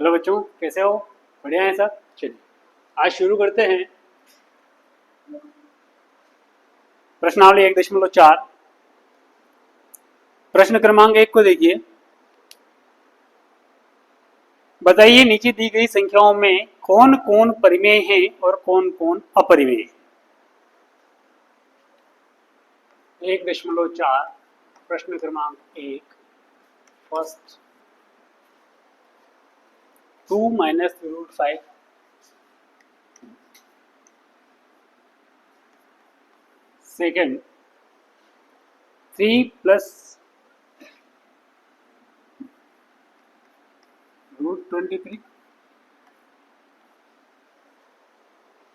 Hello बच्चों, कैसे हो? बढ़िया है सब। चलिए आज शुरू करते हैं। प्रश्नावली 1.4 प्रश्न क्रमांक 1 को देखिए। बताइए नीचे दी गई संख्याओं में कौन कौन परिमेय है और कौन कौन अपरिमेय। 1.4 प्रश्न क्रमांक 1 first 2 minus root 5 second 3 plus root 23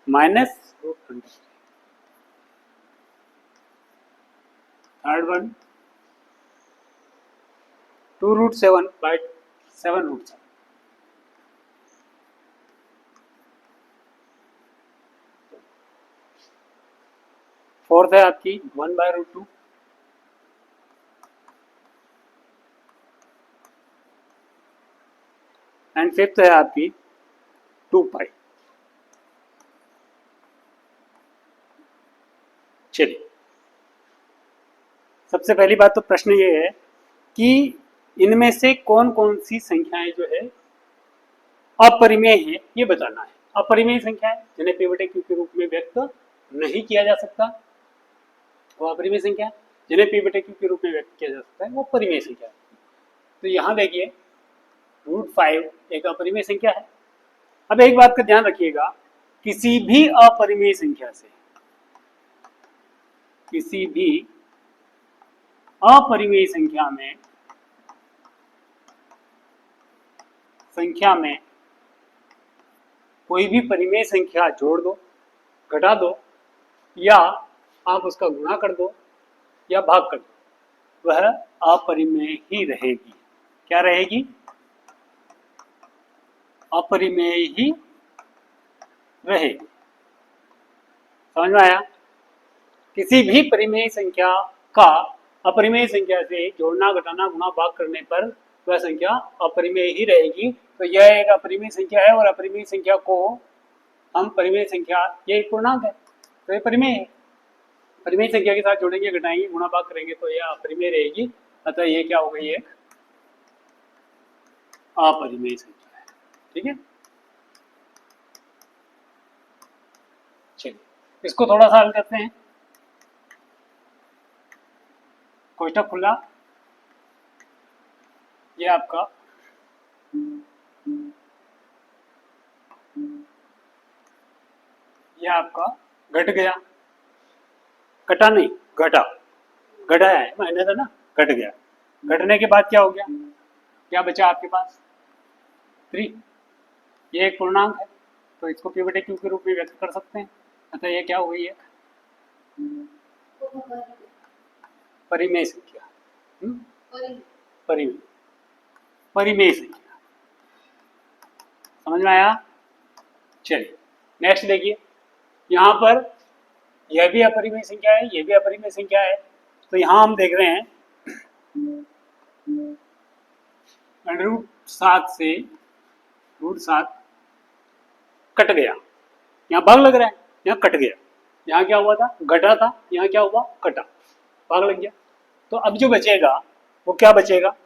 minus root 23 third one 2 root 7 by 7 root 7 fourth है आपकी 1 बाय रूट 2 एंड फिफ्थ है आपकी 2 पाई। चलिए सबसे पहली बात तो प्रश्न ये है कि इनमें से कौन कौन सी संख्याएं जो है अपरिमेय है ये बताना है। अपरिमेय संख्याएं जिन्हें पी बटे क्यू के रूप में व्यक्त नहीं किया जा सकता वो अपरिमेय संख्या, जिन्हें पी बटे क्यू के रूप में व्यक्त किया जा सकता है वो परिमेय संख्या है। तो यहाँ देखिए रूट 5 एक अपरिमेय संख्या है। अब एक बात का ध्यान रखिएगा, किसी भी अपरिमेय संख्या से किसी भी अपरिमेय संख्या में कोई भी परिमेय संख्या जोड़ दो, घटा दो या आप उसका गुणा कर दो या भाग कर दो, वह अपरिमेय ही रहेगी। क्या रहेगी? अपरिमेय ही रहेगी। समझ में आया? किसी भी परिमेय संख्या का अपरिमेय संख्या से जोड़ना, घटाना, गुणा, भाग करने पर वह संख्या अपरिमेय ही रहेगी। तो यह एक अपरिमेय संख्या है और अपरिमेय संख्या को हम परिमेय संख्या, ये एक पूर्णांक है तो ये परिमेय है। परिमेय संख्या के साथ जोड़ेंगे, घटाएंगे, गुणा, भाग करेंगे तो यह अपरिमेय रहेगी। अतः ये क्या हो गई? एक अपरिमेय संख्या है। ठीक है, चलिए इसको थोड़ा सा हल करते हैं। कोष्ठक खुला, ये आपका घट गया, घटा नहीं घटा, घटाया है माइनस है ना, घट गया। घटने के बाद क्या हो गया? क्या बचा आपके पास? 3। ये एक पूर्णांक है तो इसको पी बटे क्यू के रूप में व्यक्त कर सकते हैं। अतः ये क्या हो गई? एक परिमेय संख्या। परिमेय संख्या। समझ में आया? चलिए नेक्स्ट देखिए, यहाँ पर यह भी अपरिमेय संख्या है, यह भी अपरिमेय संख्या है। तो यहाँ हम देख रहे हैं √7 से √7 कट गया, यहाँ भाग लग रहा है, यहाँ कट गया। यहाँ क्या हुआ था? घटा था, यहाँ क्या हुआ? कटा, भाग लग गया। तो अब जो बचेगा वो क्या बचेगा?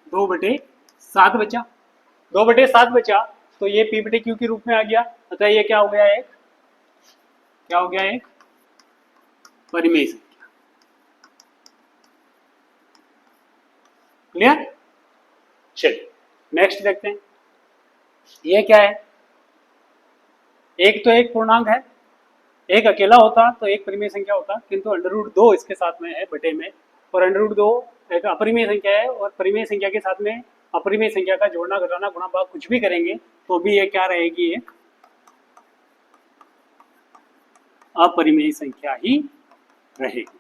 2/7 बचा। 2/7 बचा तो ये पी बटे क्यू के रूप में आ गया। अतः ये क्या हो गया? एक क्या हो गया? एक परिमेय संख्या। क्लियर? चलिए नेक्स्ट देखते हैं, ये क्या है? एक तो एक पूर्णांक है, एक अकेला होता तो एक परिमेय संख्या होता, किंतु √2 इसके साथ में है बटे में, और √2 एक अपरिमेय संख्या है और परिमेय संख्या के साथ में अपरिमेय संख्या का जोड़ना, घटाना, गुणा, भाग कुछ भी करेंगे तो भी ये क्या रहेगी? एक अपरिमेय संख्या ही रहेगी।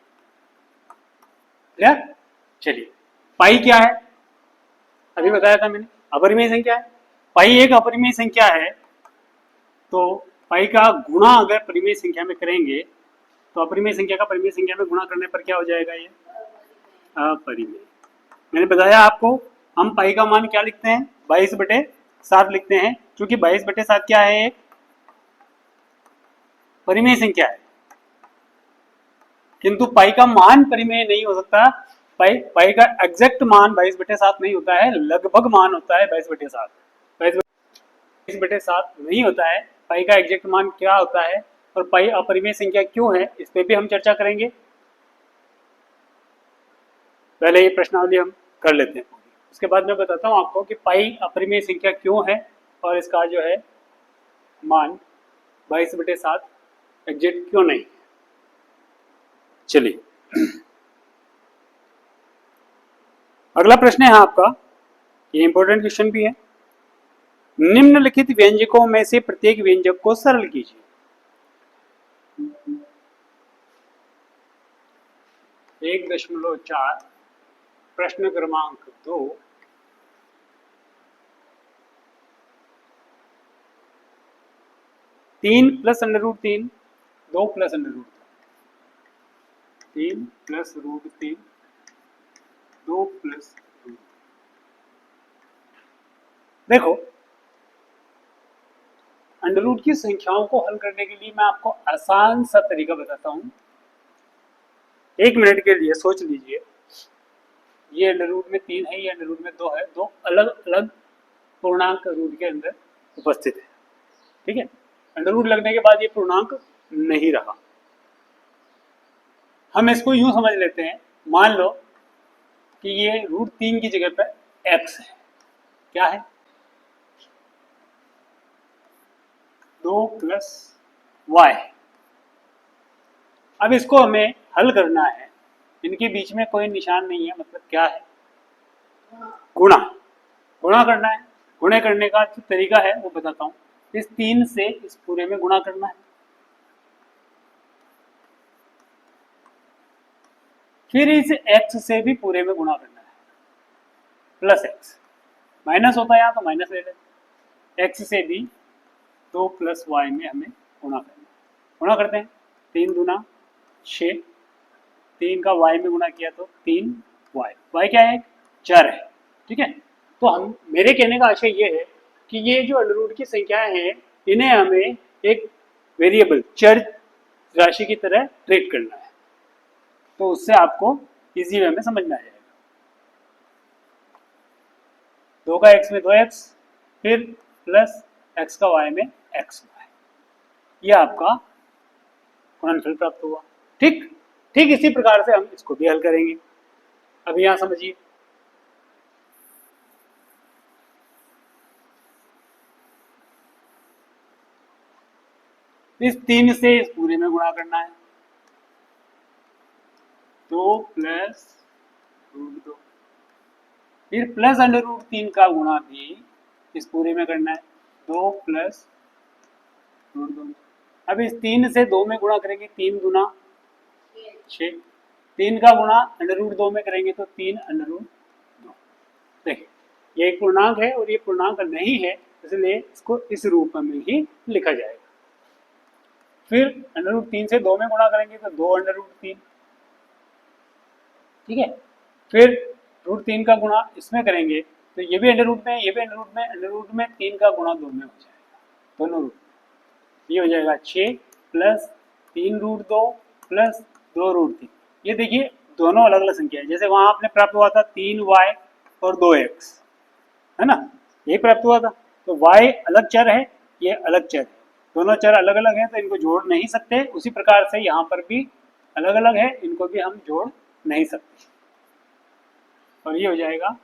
क्लियर? चलिए पाई क्या है? अभी बताया था मैंने, अपरिमेय संख्या है। पाई एक अपरिमेय संख्या है तो पाई का गुणा अगर परिमेय संख्या में करेंगे तो अपरिमेय संख्या का परिमेय संख्या में गुणा करने पर क्या हो जाएगा? ये अपरिमेय। मैंने बताया आपको, हम पाई का मान क्या लिखते हैं, 22/7 लिखते हैं, क्योंकि 22/7 क्या है, एक परिमेय संख्या है। किंतु पाई का मान परिमेय नहीं हो सकता। पाई का एग्जैक्ट मान 22/7 नहीं होता है, लगभग मान होता है 22/7। 22/7 नहीं होता है। पाई का एग्जैक्ट मान क्या होता है और पाई अपरिमेय संख्या क्यों है, इस पे भी हम चर्चा करेंगे। पहले ये प्रश्नावली हम कर लेते हैं, उसके बाद मैं बताता हूँ आपको कि पाई अपरिमेय संख्या क्यों है और इसका जो है मान 22/7 एग्जैक्ट क्यों नहीं। चलिए अगला प्रश्न है आपका, ये इंपॉर्टेंट क्वेश्चन भी है। निम्नलिखित व्यंजकों में से प्रत्येक व्यंजक को सरल कीजिए। 1.4 प्रश्न क्रमांक 2, 3 + √3, 2 + √3, 3 + √3, 2 + √3। देखो, अंडर रूट की संख्याओं को हल करने के लिए मैं आपको आसान सा तरीका बताता हूं। 1 मिनट के लिए सोच लीजिए, ये अंडर रूट में 3 है, ये अंडर रूट में 2 है, दो अलग अलग पूर्णांक रूट के अंदर उपस्थित है। ठीक है, अंडर रूट लगने के बाद ये पूर्णांक नहीं रहा। हम इसको यूं समझ लेते हैं, मान लो कि ये √3 की जगह पर x है। क्या है, 2 + y। अब इसको हमें हल करना है, इनके बीच में कोई निशान नहीं है, मतलब क्या है, गुणा। गुणा करना है। गुणे करने का जो तरीका है वो बताता हूँ। इस 3 से इस पूरे में गुणा करना है, फिर इस x से भी पूरे में गुणा करना है, +x। माइनस होता है यहाँ तो माइनस ले लें। x से भी 2 + y में हमें गुणा करना है। गुणा करते हैं, 3 दूना 6, 3 का y में गुणा किया तो 3y। y क्या है, चर है। ठीक है, तो हम, मेरे कहने का आशय ये है कि ये जो अंडर रूट की संख्याएं हैं, इन्हें हमें एक वेरिएबल, चर राशि की तरह ट्रीट करना है, तो उससे आपको इजी वे में समझ में आ जाएगा। 2 का x में 2x, फिर प्लस x का y में xy, यह आपका गुणनफल प्राप्त हुआ। ठीक ठीक इसी प्रकार से हम इसको भी हल करेंगे। अब यहां समझिए, इस 3 से इस पूरे में गुणा करना है, 2 + √2, फिर प्लस √3 का गुणा भी इस पूरे में करना है, 2 + √2। अब इस 3 से 2 में गुणा करेंगे, 3 दूना 6, 3 का गुणा √2 में करेंगे तो 3 √2। देखिए, ये एक पूर्णांक है और ये पूर्णांक नहीं है, इसलिए इसको इस रूप में ही लिखा जाएगा। फिर √3 से 2 में गुणा करेंगे तो 2 √3। ठीक है, फिर √3 का गुणा इसमें करेंगे तो ये भी अंडर रूट में, ये भी अंडर रूट में, अंडर रूट में 3 का गुणा 2 में हो जाएगा, दोनों रूट। ये हो जाएगा 6 + 3√2 + 2√3। ये देखिए दोनों अलग अलग संख्या है, जैसे वहां आपने प्राप्त हुआ था 3y और 2x, है ना, यही प्राप्त हुआ था। तो y अलग चर है, ये अलग चर है, दोनों चर अलग अलग हैं तो इनको जोड़ नहीं सकते। उसी प्रकार से यहाँ पर भी अलग अलग है, इनको भी हम जोड़ नहीं सकते। और ये हो जाएगा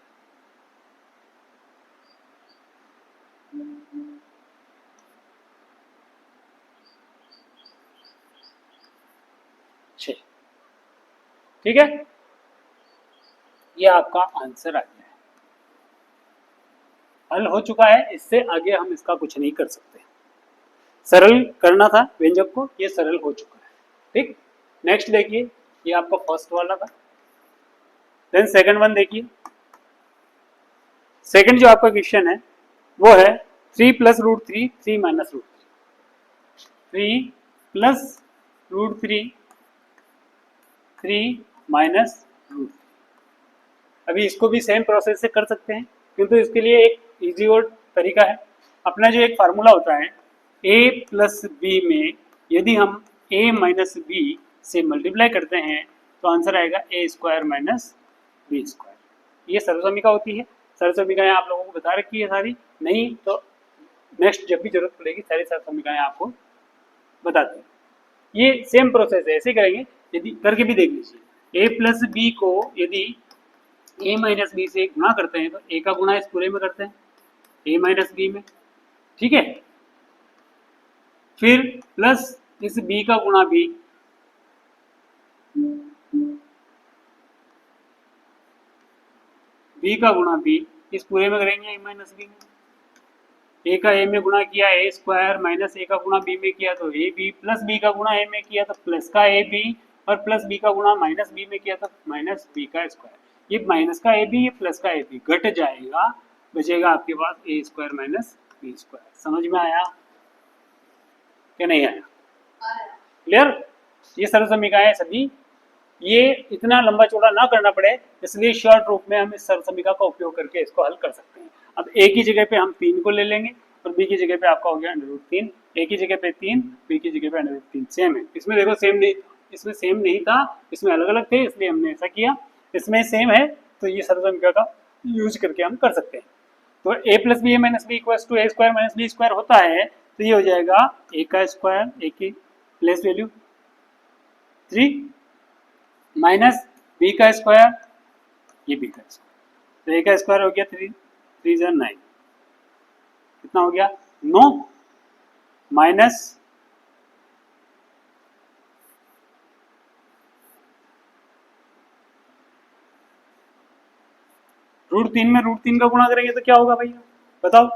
6। ठीक है, ये आपका आंसर आ गया है, हल हो चुका है। इससे आगे हम इसका कुछ नहीं कर सकते। सरल करना था व्यंजक को, ये सरल हो चुका है। ठीक, नेक्स्ट देखिए, ये आपका फर्स्ट वाला था। देन सेकंड वन देखिए। सेकंड जो आपका क्वेश्चन है वो है 3 + √3, 3 - √3, 3 + √3, 3 - √3। अभी इसको भी सेम प्रोसेस से कर सकते हैं, किंतु इसके लिए एक इजी और तरीका है। अपना जो एक फार्मूला होता है a प्लस बी में यदि हम a माइनस बी से मल्टीप्लाई करते हैं तो आंसर आएगा a square minus B square. ये सर्वसमीका होती है। सर्वसमीकाएं आप लोगों को बता रखी है सारी, नहीं तो नेक्स्ट जब भी जरूरत पड़ेगी सारी सर्वसमीकाएं आपको बता दें। ये सेम प्रोसेस है, ऐसे करेंगे। यदि करके भी देख लीजिए, a प्लस बी को यदि a माइनस बी से गुणा करते हैं तो a का गुणा इस पूरे में करते हैं a माइनस बी में, ठीक है। फिर प्लस इस b का गुणा b, b का गुणा b इस पूरे में करेंगे a माइनस बी में। a का a में गुणा किया a स्क्वायर माइनस a का गुणा b में किया तो a b, प्लस b का गुणा a में किया तो प्लस का a b, और प्लस b का गुणा माइनस b में किया तो माइनस b का स्क्वायर। ये माइनस का a b, ये प्लस का a b घट जाएगा, बचेगा आपके पास a square minus b square. समझ में आया क्या नहीं आया? क्लियर? ये सर्वसमीकाएं सभी, ये इतना लंबा चौड़ा ना करना पड़े इसलिए शॉर्ट रूप में हम इस सर्वसमीका का उपयोग करके इसको हल कर सकते हैं। अब a की जगह पे हम 3 को ले लेंगे और b की जगह पे आपका हो गया √3, a की जगह पे 3, b की जगह पे √3। सेम है, इसमें देखो सेम नहीं, इसमें सेम नहीं था, इसमें अलग अलग थे इसलिए हमने ऐसा किया। इसमें सेम है तो ये सर्वसमीका का यूज करके हम कर सकते हैं। तो a plus B A minus B equal to a square minus B square होता है, तो ये हो जाएगा a का स्क्वायर, a की प्लेस वैल्यू 3 माइनस b का स्क्वायर, ये b का स्क्वायर, तो a का स्क्वायर हो गया 3 3 9, कितना हो गया 9 माइनस √3 में √3 का गुणा करेंगे तो क्या होगा भैया बताओ?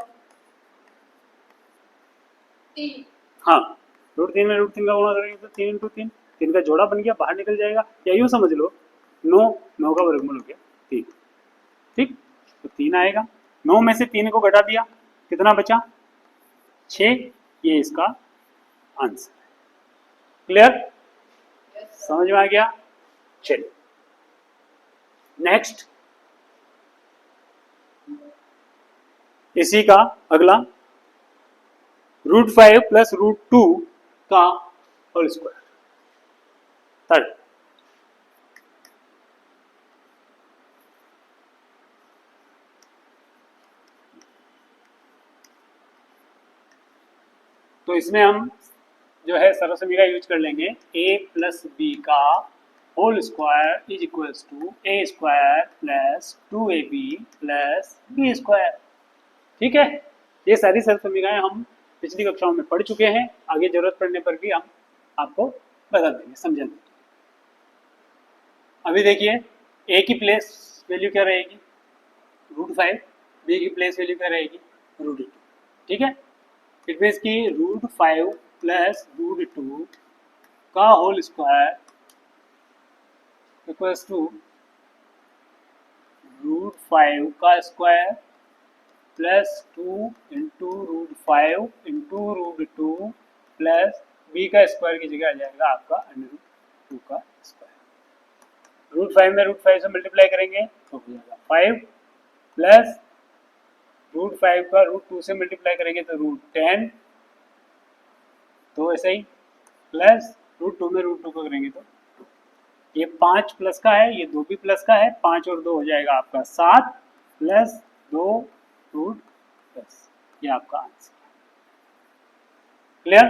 हाँ, √3 में √3 का गुणा करेंगे तो 3 इंटू 3, 3 का जोड़ा बन गया, बाहर निकल जाएगा, या यूँ समझ लो 9 9 का वर्गमूल हो गया 3, ठीक। तो 3 आएगा, 9 में से 3 को घटा दिया, कितना बचा 6, ये इसका आंसर। क्लियर? समझ में आ गया? चलिए नेक्स्ट, इसी का अगला √5 प्लस √2 का होल स्क्वायर, थर्ड। तो इसमें हम जो है सर्वसमीका यूज कर लेंगे, a प्लस बी का whole square is equals to a square plus 2ab plus b square, ठीक है। ये सारी सर्वसमीकाएं हम पिछली कक्षाओं में पढ़ चुके हैं, आगे जरूरत पड़ने पर भी हम आपको बता देंगे, समझा देंगे। अभी देखिए a की प्लेस वैल्यू क्या रहेगी √5, b की प्लेस वैल्यू क्या रहेगी √2, ठीक है। इट मीन्स की √5 प्लस √2 का होल स्क्वायर इक्वल्स टू √5 का square plus 2 into √5 into √2 plus b का स्क्वायर की जगह आ जाएगा आपका √2 का स्क्वायर। √5 में √5 से मल्टीप्लाई करेंगे तो हो जाएगा 5 प्लस √5 का √2 से मल्टीप्लाई करेंगे तो √10, तो ऐसे ही प्लस √2 में √2 को करेंगे तो ये 5 प्लस का है, ये 2 भी प्लस का है, 5 और 2 हो जाएगा आपका 7 प्लस 2 √10, ये आपका आंसर। क्लियर?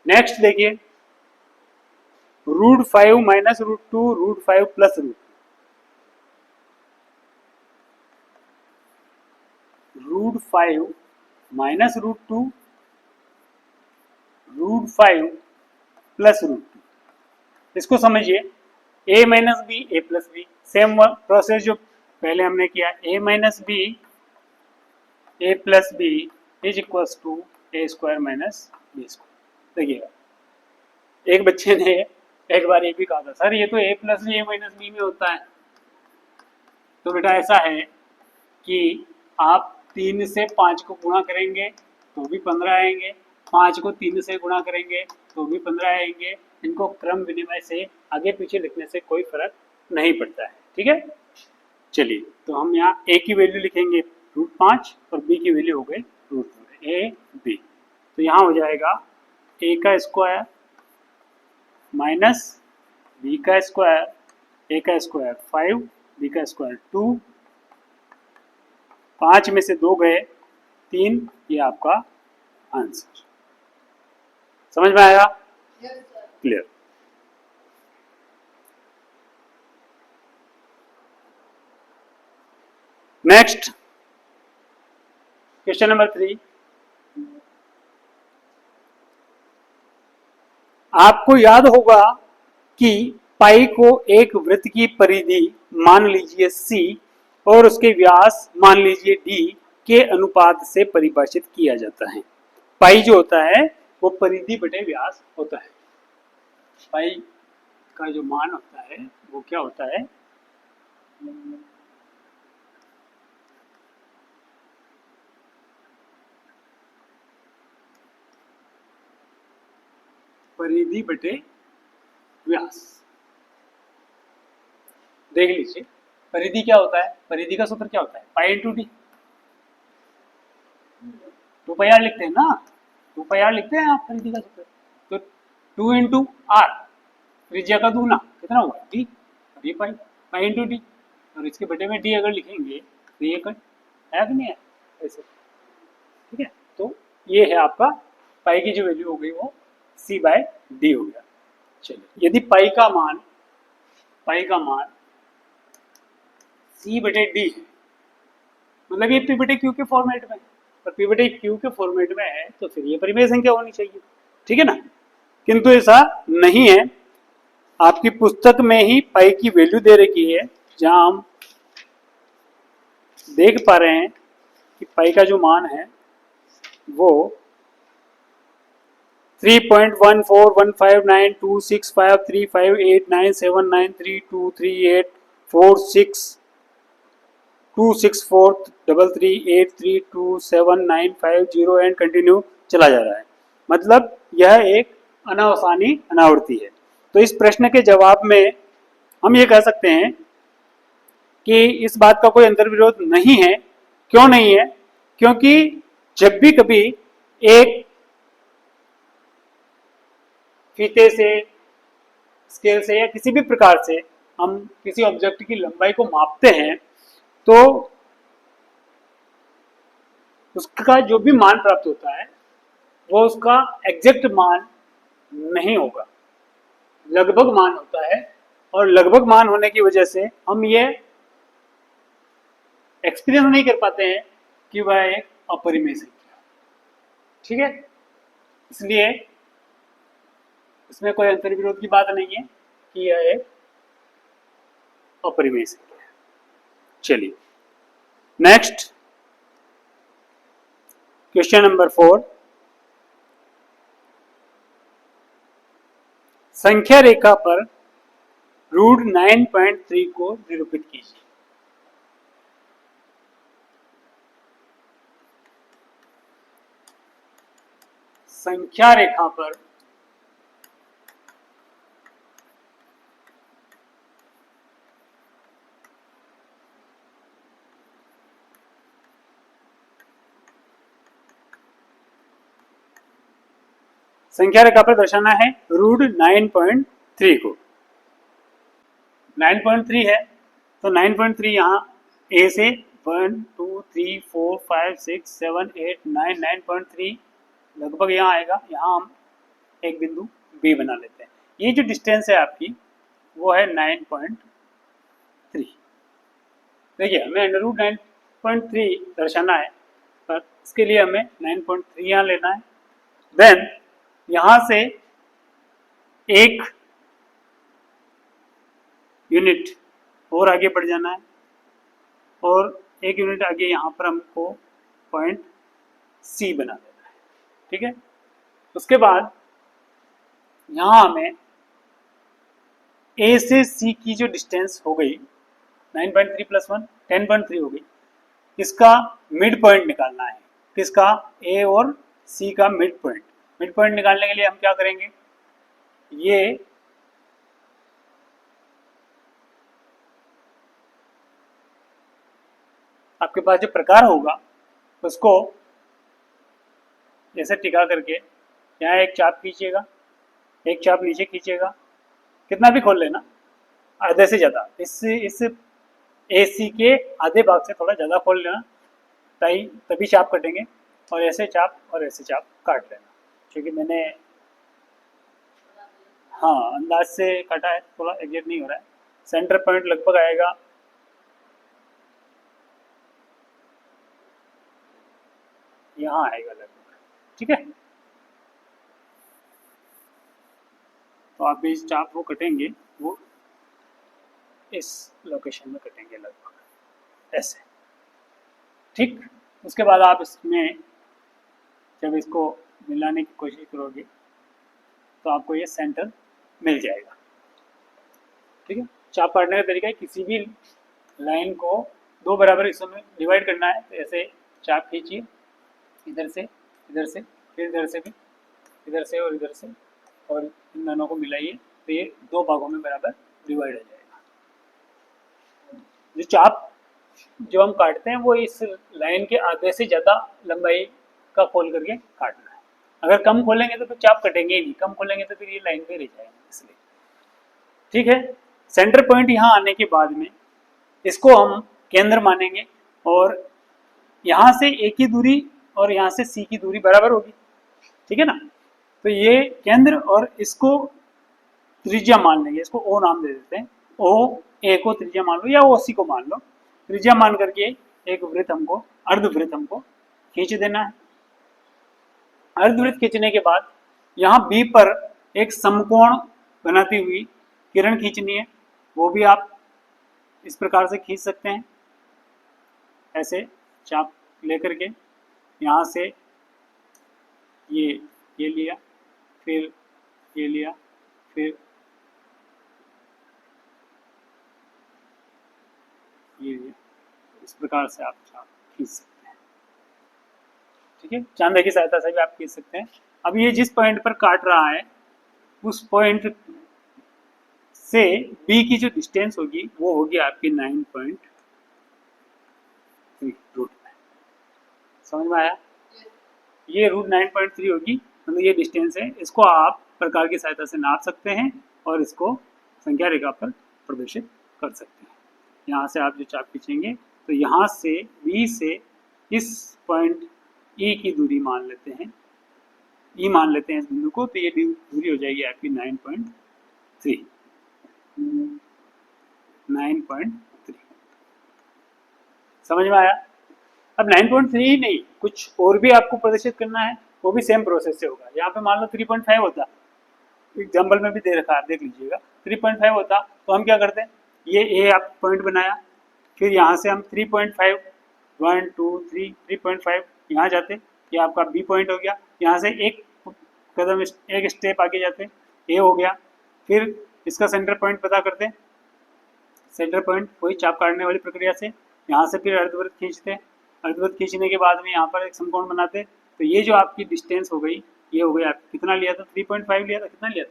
नेक्स्ट देखिए √5 माइनस √2 √5 प्लस √2, √5 माइनस √2 √5 प्लस √2, इसको समझिए a minus B A plus B, same process जो पहले हमने किया, a minus B A plus B is equals to A square minus B square. देखिएगा एक बच्चे ने एक बार ये भी कहा था, सर ये तो a plus B A minus B में होता है। तो बेटा ऐसा है कि आप 3 से 5 को गुणा करेंगे तो भी 15 आएंगे, 5 को 3 से गुणा करेंगे तो भी 15 आएंगे। इनको क्रम विनिमय से आगे पीछे लिखने से कोई फर्क नहीं पड़ता है, ठीक है। चलिए, तो हम यहाँ a की वैल्यू लिखेंगे √5 और b की वैल्यू हो गई √2, a b। तो यहाँ हो जाएगा a का स्क्वायर माइनस b का स्क्वायर, a का स्क्वायर 5, b का स्क्वायर 2, 5 में से 2 गए 3, ये आपका आंसर। समझ में आया? क्लियर। Next question number 3। आपको याद होगा कि पाई को एक वृत्त की परिधि मान लीजिए c और उसके व्यास मान लीजिए d के अनुपात से परिभाषित किया जाता है। पाई जो होता है वो परिधि बटे व्यास होता है। पाई का जो मान होता है वो क्या होता है? परिधि बटे व्यास। देख लीजिए परिधि क्या होता है। परिधि का सूत्र क्या होता है? Pi into D. 2πr लिखते हैं ना, 2πr लिखते हैं आप परिधि का सूत्र। तो 2 इंटू आर, त्रिज्या का दूना, कितना हुआ? डी। और ये पाई, पाई इंटू डी, और इसके बटे में डी अगर लिखेंगे तो ये कट है कि नहीं है ऐसे। ठीक है, तो ये है आपका पाई की जो वैल्यू हो गई वो c बाय डी हो गया। चलिए, यदि पाई का मान c बटे डी है, मतलब ये p बटे क्यू के फॉर्मेट में, और p बटे क्यू के फॉर्मेट में है तो फिर ये परिमेय संख्या होनी चाहिए। ठीक है ना, किंतु ऐसा नहीं है। आपकी पुस्तक में ही पाई की वैल्यू दे रखी है, जहां हम देख पा रहे हैं कि पाई का जो मान है वो 3.1419265389693223433832795 एंड कंटिन्यू चला जा रहा है। मतलब यह एक अनावसानी अनावृत्ति है। तो इस प्रश्न के जवाब में हम ये कह सकते हैं कि इस बात का कोई अंतर्विरोध नहीं है। क्यों नहीं है? क्योंकि जब भी कभी एक फीते से, स्केल से या किसी भी प्रकार से हम किसी ऑब्जेक्ट की लंबाई को मापते हैं तो उसका जो भी मान प्राप्त होता है वो उसका एग्जैक्ट मान नहीं होगा, लगभग मान होता है। और लगभग मान होने की वजह से हम ये एक्सपीरियंस नहीं कर पाते हैं कि वह एक अपरिमेय संख्या। ठीक है, इसलिए इसमें कोई अंतर्विरोध की बात नहीं है कि यह एक अपरिमेय संख्या है। चलिए नेक्स्ट क्वेश्चन नंबर 4। संख्या रेखा पर √9.3 को निरूपित कीजिए। संख्या रेखा पर संख्या रेखा पर दर्शाना है √9.3 को। 9.3 है तो 9.3 यहाँ ए से 1 2 3 4 5 6 7 8 9 9.3 लगभग यहाँ आएगा। यहाँ हम एक बिंदु बी बना लेते हैं। ये जो डिस्टेंस है आपकी वो है 9.3। देखिए हमें √9.3 दर्शाना है, पर इसके लिए हमें 9.3 यहाँ लेना है। देन यहाँ से एक यूनिट और आगे बढ़ जाना है, और एक यूनिट आगे यहाँ पर हमको पॉइंट सी बना देना है। ठीक है, उसके बाद यहाँ हमें ए से सी की जो डिस्टेंस हो गई 9.3 + 1 10.3 हो गई, इसका मिड पॉइंट निकालना है। किसका? ए और सी का मिड पॉइंट। मिड पॉइंट निकालने के लिए हम क्या करेंगे? ये आपके पास जो प्रकार होगा उसको ऐसे टिका करके यहाँ एक चाप खींचिएगा, एक चाप नीचे खींचिएगा, कितना भी खोल लेना, आधे से ज़्यादा, इस AC के आधे भाग से थोड़ा ज़्यादा खोल लेना, तभी चाप कटेंगे। और ऐसे चाप और ऐसे चाप काट लेना। क्योंकि मैंने हाँ अंदाज से काटा है, थोड़ा एग्जैक्ट नहीं हो रहा है। सेंटर पॉइंट लगभग आएगा यहाँ आएगा लगभग, ठीक है। तो आप भी इस चाप वो कटेंगे, वो इस लोकेशन में कटेंगे लगभग ऐसे, ठीक। उसके बाद आप इसमें जब इसको मिलाने की कोशिश करोगे तो आपको ये सेंटर मिल जाएगा, ठीक है। चाप काटने का तरीका है, किसी भी लाइन को दो बराबर हिस्सों में डिवाइड करना है, तो ऐसे चाप खींचिए, इधर से, फिर इधर से भी, इधर से और इधर से, और इन दोनों को मिलाइए तो ये दो भागों में बराबर डिवाइड हो जाएगा। जो चाप जो हम काटते हैं वो इस लाइन के आधे से ज़्यादा लंबाई का खोल करके काटना है। अगर कम खोलेंगे तो फिर चाप कटेंगे ही नहीं, कम खोलेंगे तो फिर ये लाइन पे रह जाएंगे, इसलिए, ठीक है। सेंटर पॉइंट यहाँ आने के बाद में इसको हम केंद्र मानेंगे, और यहाँ से A की दूरी और यहाँ से C की दूरी बराबर होगी, ठीक है ना। तो ये केंद्र, और इसको त्रिज्या मान लेंगे, इसको O नाम दे देते हैं। A को त्रिज्या मान लो या OC को मान लो, त्रिज्या मान करके एक वृत्त हमको, अर्धवृत्त हमको खींच देना है। अर्धवृत्त खींचने के बाद यहाँ B पर एक समकोण बनाती हुई किरण खींचनी है, वो भी आप इस प्रकार से खींच सकते हैं। ऐसे चाप लेकर के यहाँ से ये लिया, फिर ये लिया, फिर ये लिया, इस प्रकार से आप चाप खींच सकते हैं, ठीक है। चांदे की सहायता से भी आप खींच सकते हैं। अब ये जिस पॉइंट पर काट रहा है उस पॉइंट से B की जो डिस्टेंस होगी वो होगी आपकी 9.3 रूट में, समझ में आया। ये रूट 9.3 होगी, मतलब ये डिस्टेंस है। इसको आप प्रकार की सहायता से नाप सकते हैं और इसको संख्या रेखा पर प्रदर्शित कर सकते हैं। यहाँ से आप जो चाप खींचेंगे तो यहाँ से B से इस पॉइंट E की दूरी मान लेते हैं, E मान लेते हैं इस बिंदु को, तो ये दूरी हो जाएगी आपकी 9.3। समझ में आया। अब 9.3 ही नहीं, कुछ और भी आपको प्रदर्शित करना है, वो भी सेम प्रोसेस से होगा। यहाँ पे मान लो 3.5 होता, एग्जाम्पल में भी दे रखा है, देख लीजिएगा। 3.5 होता तो हम क्या करते हैं, ये A आप पॉइंट बनाया, फिर यहाँ से हम 3.5, 1 2 3 3.5 यहाँ जाते, ये आपका B पॉइंट हो गया। यहाँ से एक कदम, एक स्टेप आगे जाते, A हो गया। फिर इसका सेंटर पॉइंट पता करते, सेंटर पॉइंट वही चाप काटने वाली प्रक्रिया से, यहाँ से फिर अर्धवृत्त खींचते, अर्धवृत्त खींचने के बाद में यहाँ पर एक समकोण बनाते। तो ये जो आपकी डिस्टेंस हो गई, ये हो गई आपकी, कितना लिया था, 3.5 लिया था, कितना लिया था,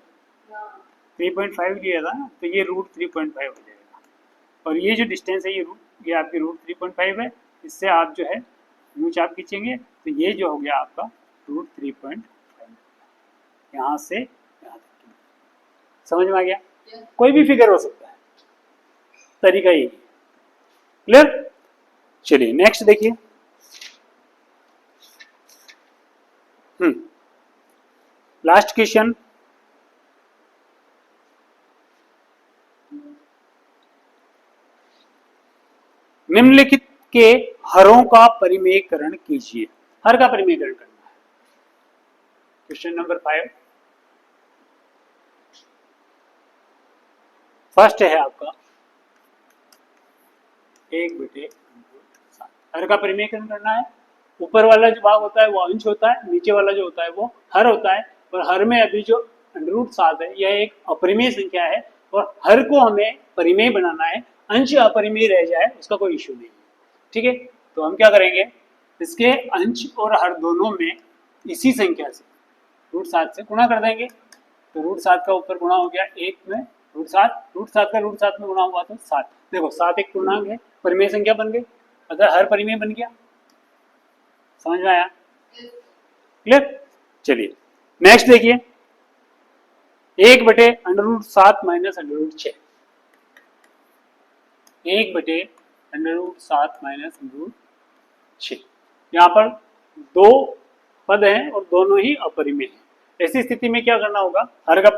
3.5 लिया था ना, तो ये रूट 3.5 हो जाएगा। और ये जो डिस्टेंस है ये आपकी रूट 3.5 है। इससे आप जो है यूँ चाप खींचेंगे तो ये जो हो गया आपका रूट 3.5, यहाँ से यहाँ तक। समझ में आ गया। कोई भी फिगर हो सकता है, तरीका यही। क्लियर। चलिए नेक्स्ट देखिए। लास्ट क्वेश्चन, निम्नलिखित के हरों का परिमेयकरण कीजिए। हर का परिमेयकरण करना है। क्वेश्चन नंबर 5 फर्स्ट है आपका 1/7। हर का परिमेयकरण करना है। ऊपर वाला जो भाग होता है वो अंश होता है, नीचे वाला जो होता है वो हर होता है। और हर में अभी जो √7 है यह एक अपरिमेय संख्या है, और हर को हमें परिमेय बनाना है। अंश अपरिमेय रह जाए उसका कोई इश्यू नहीं है, ठीक है। तो हम क्या करेंगे, इसके अंश और हर दोनों में इसी संख्या से √7 से गुणा कर देंगे। तो √7 का ऊपर गुणा हो गया 1 में √7 का √7 में गुणा हुआ तो 7। देखो 7 एक पूर्णांक है, परिमेय संख्या बन गई। अगर हर परिमेय बन गया। समझ में आया? क्लियर? चलिए नेक्स्ट देखिए, 1/√7 माइनस √6, 1/√7 माइनस √6। यहाँ पर दो पद हैं और दोनों ही अपरिमेय हैं। ऐसी स्थिति में क्या करना होगा, हर का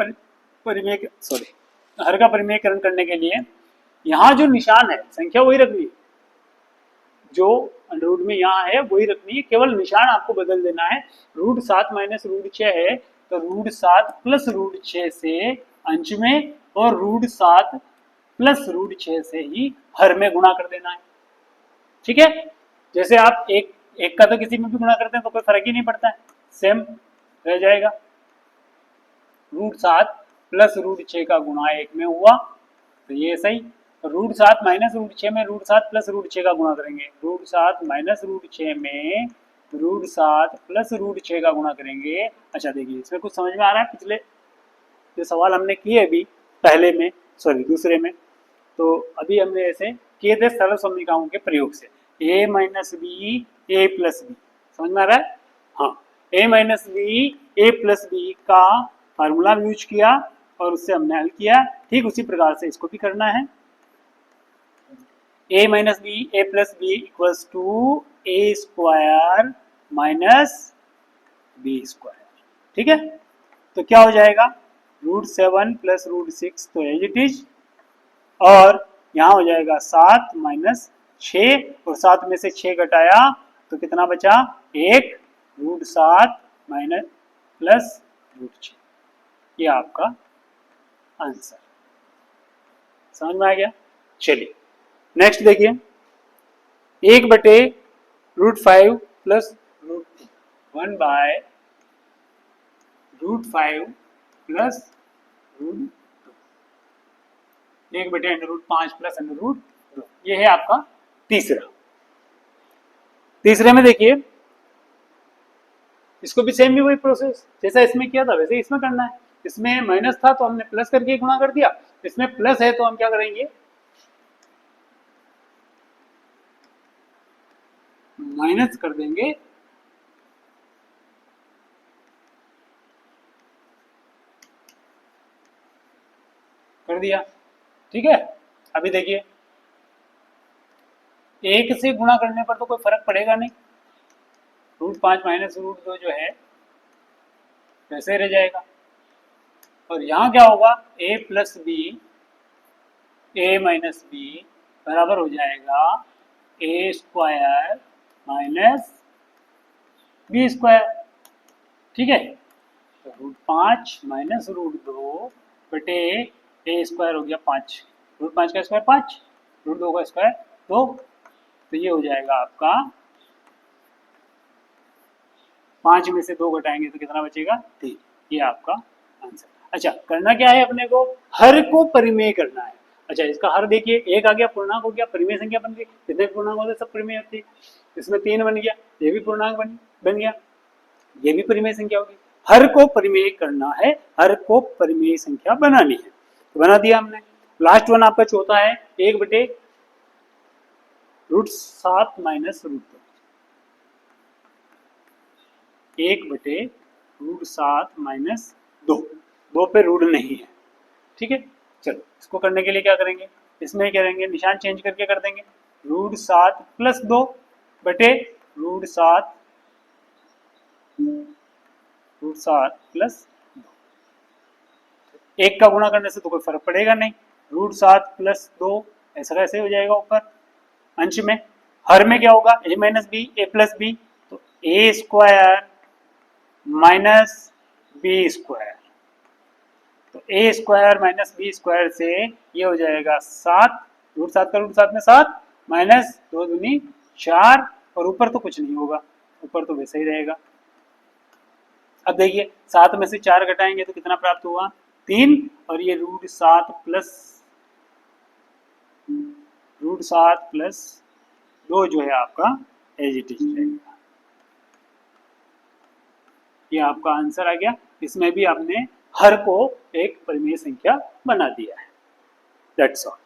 परिमेयकरण करने के लिए यहाँ जो निशान है संख्या वही रखनी है, जो अंडरवुड में यहाँ है वही रखनी है, केवल निशान आपको बदल देना है। √7 माइनस √6 है तो √7 प्लस √6 से अंश में और √7 प्लस √6 से ही हर में गुणा कर देना है। ठीक है, जैसे आप एक का तो किसी में भी गुणा करते हैं तो कोई फर्क ही नहीं पड़ता है, सेम रह जाएगा। √7 प्लस √6 का गुणा 1 में हुआ तो ये सही। √7 माइनस √6 में √7 प्लस √6 का गुणा करेंगे, √7 माइनस √6 में √7 प्लस √6 का गुणा करेंगे। अच्छा देखिए इसमें कुछ समझ में आ रहा है? पिछले जो सवाल हमने किए अभी पहले में, सॉरी दूसरे में, तो अभी हमने ऐसे किए थे सरल समीकरणों के प्रयोग से, a minus B A plus B. समझ में आ रहा है? हाँ, a minus B A plus B का फार्मूला यूज किया और उससे हमने हल किया। ठीक उसी प्रकार से इसको भी करना है। a minus B A plus B equals to A square minus B square. ठीक है, तो क्या हो जाएगा, √7 प्लस √6 तो एज इट इज, और यहाँ हो जाएगा 7 माइनस 6 और 7 में से 6 घटाया तो कितना बचा, 1, √7 माइनस प्लस √6। ये आपका आंसर। समझ में आ गया? चलिए नेक्स्ट देखिए, 1/√5 प्लस √2, 1/√5 प्लस √2, 1/√5 प्लस √2, ये है आपका तीसरा। तीसरे में देखिए, इसको भी सेम भी वही प्रोसेस जैसा इसमें किया था वैसे इसमें करना है। इसमें माइनस था तो हमने प्लस करके गुणा कर दिया, इसमें प्लस है तो हम क्या करेंगे, माइनस कर देंगे। कर दिया, ठीक है। अभी देखिए 1 से गुणा करने पर तो कोई फर्क पड़ेगा नहीं, √5 माइनस √2 जो है वैसे रह जाएगा। और यहाँ क्या होगा, a plus B A minus B बराबर हो जाएगा A square minus B square. ठीक है, तो √5 माइनस √2 बटे ए स्क्वायर हो गया 5, √5 का स्क्वायर 5, √2 का स्क्वायर 2, तो ये हो जाएगा आपका 5 में से 2 घटाएंगे तो कितना बचेगा, 3। ये आपका आंसर। अच्छा करना क्या है अपने को, हर को परिमेय करना है। अच्छा इसका हर देखिए, 1 आ गया पूर्णांक हो गया, परिमेय संख्या बन गई, कितने पूर्णांक होते सब परिमेय होती है। इसमें 3 बन गया, ये भी पूर्णांक बन गया, ये भी परिमेय संख्या होगी। हर को परिमेय करना है, हर को परिमेय संख्या बनानी है, तो बना दिया हमने। लास्ट वन आपका चौथा है, 1/√7 माइनस √2, 1/√7 माइनस 2, 2 पे रूट नहीं है। ठीक है, चलो इसको करने के लिए क्या करेंगे, इसमें करेंगे निशान चेंज करके कर देंगे, √7 प्लस 2 बटे √7 प्लस 2। 1 का गुणा करने से तो कोई फर्क पड़ेगा नहीं, √7 प्लस 2 ऐसा कैसे हो जाएगा ऊपर अंश में। हर में क्या होगा, a minus B A plus B, तो A square minus B square, तो A square minus B square से ये हो जाएगा 7, √7 का √7 में 7 माइनस 2 दूनी 4, और ऊपर तो कुछ नहीं होगा, ऊपर तो वैसे ही रहेगा। अब देखिए 7 में से 4 घटाएंगे तो कितना प्राप्त हुआ, 3, और ये √7 प्लस 2 जो है आपका एज इट इज रहेगा। ये आपका आंसर आ गया। इसमें भी आपने हर को एक परिमेय संख्या बना दिया है। That's all.